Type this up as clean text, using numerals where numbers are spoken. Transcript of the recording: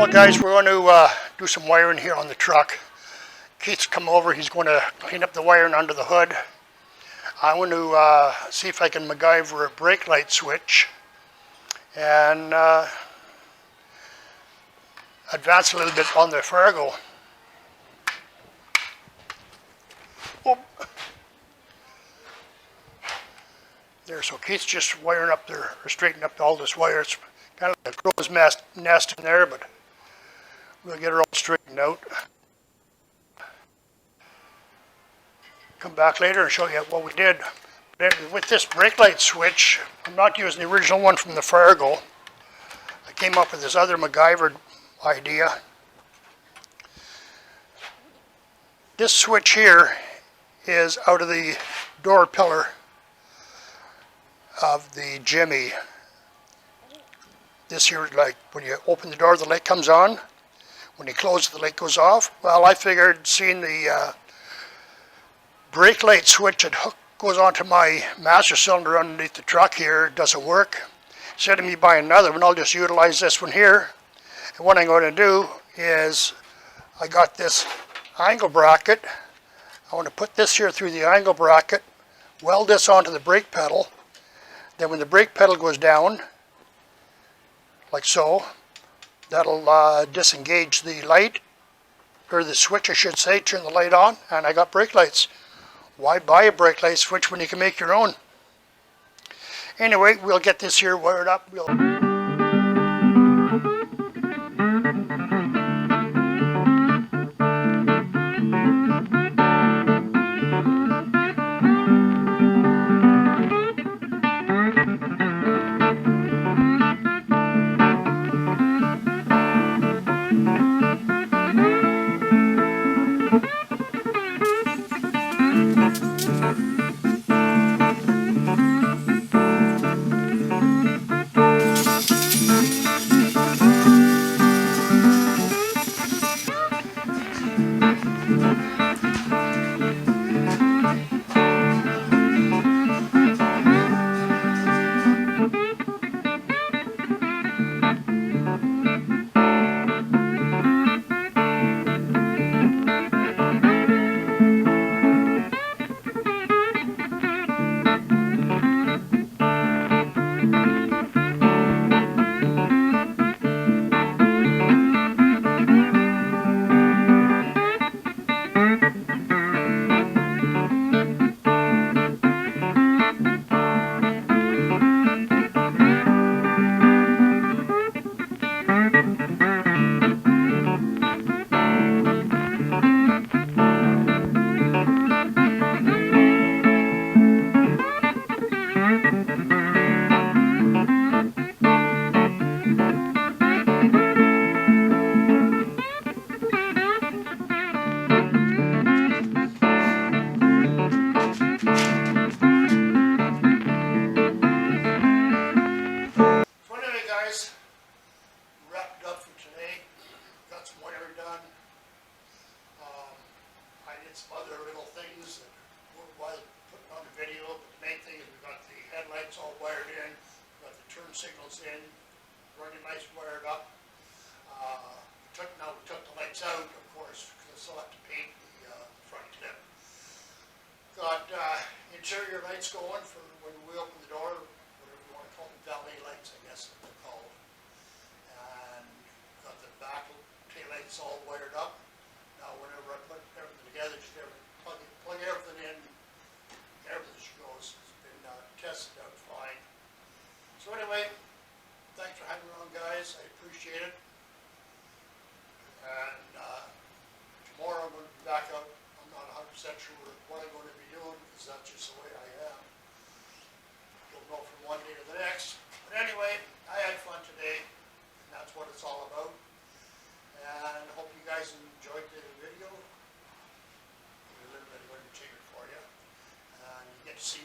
Well guys, we're going to do some wiring here on the truck. Keith's come over, he's going to clean up the wiring under the hood. I want to see if I can MacGyver a brake light switch and advance a little bit on the Fargo. Oh. There, so Keith's just wiring up there, or straightening up all this wire. It's kind of like a crow's nest in there, but we'll get her all straightened out. Come back later and show you what we did. With this brake light switch, I'm not using the original one from the Fargo. I came up with this other MacGyver idea. This switch here is out of the door pillar of the Jimmy. This here, like when you open the door, the light comes on. When you close it, the light goes off. Well, I figured seeing the brake light switch that goes onto my master cylinder underneath the truck here doesn't work. Instead of me buying another one, I'll just utilize this one here. And what I'm going to do is, I got this angle bracket. I want to put this here through the angle bracket, weld this onto the brake pedal. Then when the brake pedal goes down, like so, that'll disengage the light, or the switch I should say, turn the light on, and I got brake lights. Why buy a brake light switch when you can make your own? Anyway, we'll get this here wired up. Some other little things that weren't well putting on the video, but the main thing is we got the headlights all wired in, we got the turn signals in, running lights wired up. We took the lights out, of course, because I still have to paint the front clip. Got interior lights going for when we open the door, whatever you want to call them, valet lights, I guess they're called. And got the back tail lights all wired up. Now, whenever I put everything together, just plug everything in, everything goes. It's been tested out fine. So anyway, thanks for hanging around, guys. I appreciate it. And tomorrow I'm going to be back out. I'm not 100% sure what I'm going to be doing, because that's just the way I am. You'll know from one day to the next. But anyway, I had fun today, and that's what it's all about. And I hope you guys enjoyed the video. A little bit of entertainment for you. And you get to see